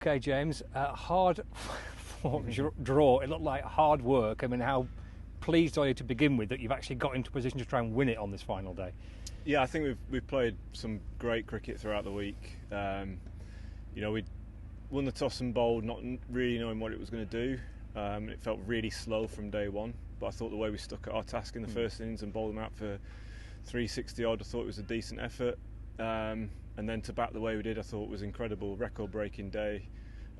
Okay, James, hard fought draw. It looked like hard work. I mean, how pleased are you to begin with that you've actually got into a position to try and win it on this final day? Yeah, I think we've played some great cricket throughout the week. We won the toss and bowled, not really knowing what it was going to do. It felt really slow from day one, but I thought the way we stuck at our task in the first innings and bowled them out for 360 odd, I thought it was a decent effort. And then to bat the way we did, I thought was incredible, record-breaking day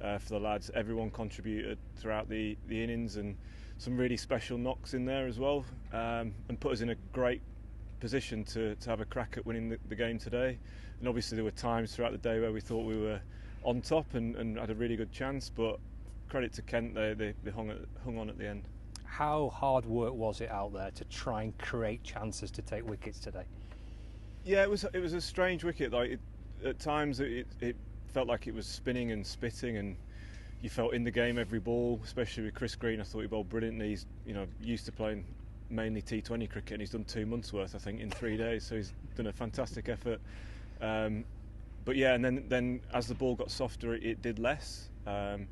for the lads. Everyone contributed throughout the innings, and some really special knocks in there as well, and put us in a great position to have a crack at winning the game today. And obviously there were times throughout the day where we thought we were on top and had a really good chance, but credit to Kent, they hung on at the end. How hard work was it out there to try and create chances to take wickets today? Yeah, it was a strange wicket. At times it felt like it was spinning and spitting, and you felt in the game every ball, especially with Chris Green. I thought he bowled brilliantly. He's used to playing mainly T20 cricket, and he's done 2 months worth, I think, in 3 days. So he's done a fantastic effort. But yeah, and then as the ball got softer, it did less. And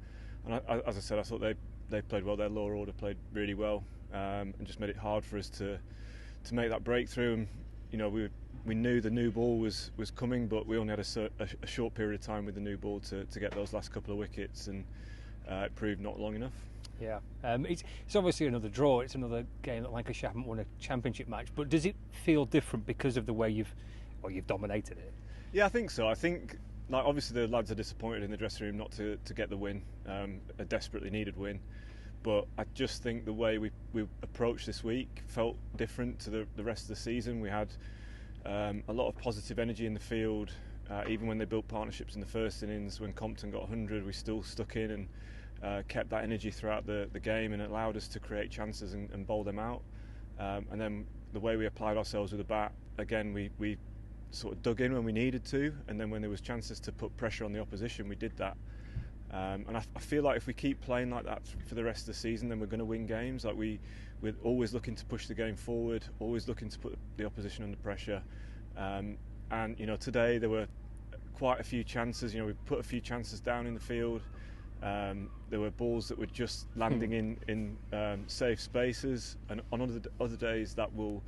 as I said, I thought they played well. Their lower order played really well, and just made it hard for us to make that breakthrough. And we knew the new ball was coming, but we only had a short period of time with the new ball to get those last couple of wickets, and it proved not long enough. Yeah, it's obviously another draw. It's another game that Lancashire haven't won a championship match. But does it feel different because of the way you've dominated it? Yeah, I think so. I think obviously the lads are disappointed in the dressing room not to get the win, a desperately needed win. But I just think the way we approached this week felt different to the rest of the season. We had a lot of positive energy in the field. Even when they built partnerships in the first innings, when Compton got 100, we still stuck in and kept that energy throughout the game, and it allowed us to create chances and bowl them out. And then the way we applied ourselves with the bat, again, we sort of dug in when we needed to, and then when there was chances to put pressure on the opposition, we did that. And I feel like if we keep playing like that for the rest of the season, then we're going to win games. We're always looking to push the game forward, always looking to put the opposition under pressure. And today there were quite a few chances. We put a few chances down in the field. There were balls that were just landing in safe spaces, and on other days that will,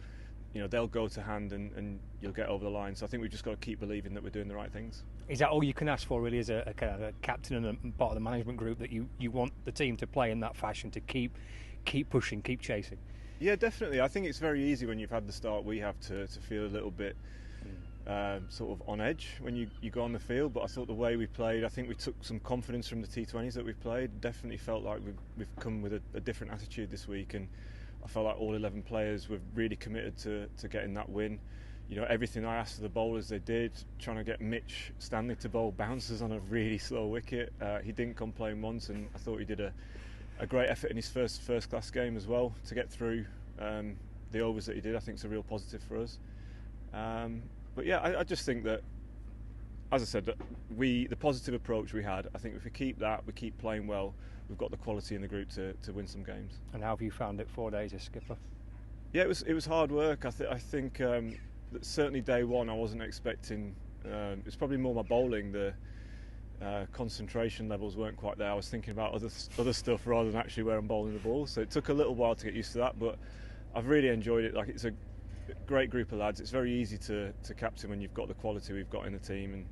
they'll go to hand and you'll get over the line. So I think we've just got to keep believing that we're doing the right things. Is that all you can ask for, really, as a kind of a captain and a part of the management group, that you want the team to play in that fashion, to keep pushing, keep chasing? Yeah, definitely. I think it's very easy when you've had the start we have to feel a little bit sort of on edge when you go on the field. But I thought the way we played, I think we took some confidence from the T20s that we've played. Definitely felt like we've come with a different attitude this week, and I felt like all 11 players were really committed to getting that win. Everything I asked of the bowlers they did, trying to get Mitch Stanley to bowl bouncers on a really slow wicket. He didn't complain once, and I thought he did a great effort in his first class game as well to get through the overs that he did. I think it's a real positive for us. But yeah, I just think that, as I said, that the positive approach we had, I think if we keep that, we keep playing well, we've got the quality in the group to win some games. And how have you found it 4 days as skipper? Yeah, it was hard work. I think that certainly day one I wasn't expecting. It's probably more my bowling. The concentration levels weren't quite there. I was thinking about other stuff rather than actually where I'm bowling the ball. So it took a little while to get used to that, but I've really enjoyed it. It's a great group of lads. It's very easy to captain when you've got the quality we've got in the team,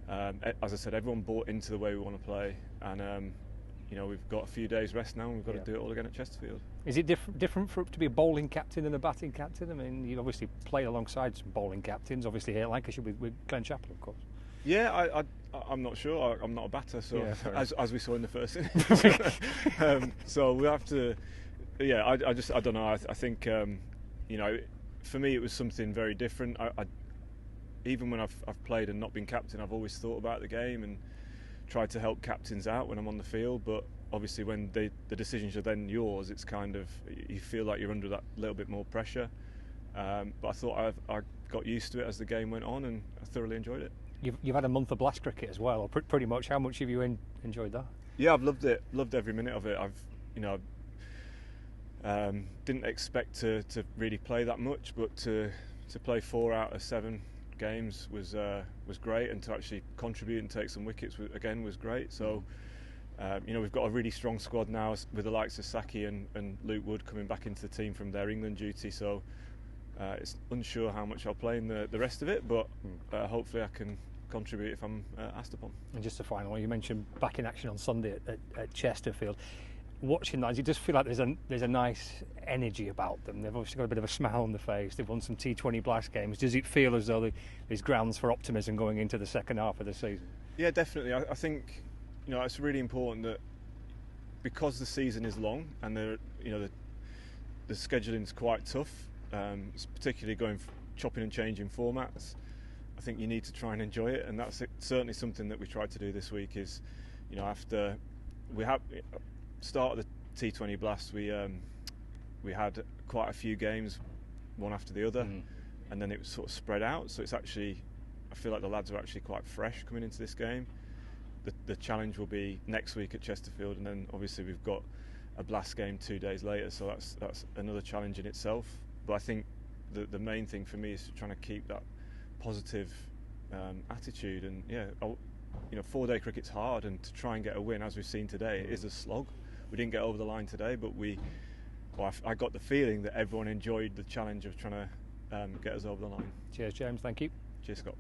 and as I said, everyone bought into the way we want to play, and we've got a few days rest now, and we've got to do it all again at Chesterfield. Is it different for to be a bowling captain than a batting captain? I mean, you obviously played alongside some bowling captains, obviously here at Lancashire with Glenn Chappell, of course. Yeah, I'm not sure. I'm not a batter, so yeah, as we saw in the first innings. So we have to. Yeah, I don't know. I think for me it was something very different. I even when I've played and not been captain, I've always thought about the game and tried to help captains out when I'm on the field. But obviously, when the decisions are then yours, it's kind of, you feel like you're under that little bit more pressure. But I thought I got used to it as the game went on, and I thoroughly enjoyed it. You've had a month of Blast cricket as well, or pretty much. How much have you enjoyed that? Yeah, I've loved it. Loved every minute of it. Didn't expect to really play that much, but to play 4 out of 7 games was great, and to actually contribute and take some wickets was great. So we've got a really strong squad now with the likes of Saki and Luke Wood coming back into the team from their England duty. So it's unsure how much I'll play in the rest of it, but hopefully I can contribute if I'm asked upon. And just a final one, you mentioned back in action on Sunday at Chesterfield. Watching that, you just feel like there's a nice energy about them. They've obviously got a bit of a smile on the face. They've won some T20 Blast games. Does it feel as though there's grounds for optimism going into the second half of the season? Yeah, definitely. I think it's really important that because the season is long and the scheduling's quite tough, particularly chopping and changing formats. I think you need to try and enjoy it, and that's certainly something that we tried to do this week. Is after we have start of the T20 Blast, we had quite a few games, one after the other, and then it was sort of spread out. So it's actually, I feel like the lads are actually quite fresh coming into this game. The challenge will be next week at Chesterfield, and then obviously we've got a Blast game 2 days later. So that's another challenge in itself. But I think the main thing for me is trying to keep that positive attitude, and 4-day cricket's hard, and to try and get a win, as we've seen today, it is a slog. We didn't get over the line today, but I got the feeling that everyone enjoyed the challenge of trying to get us over the line. Cheers, James. Thank you. Cheers, Scott.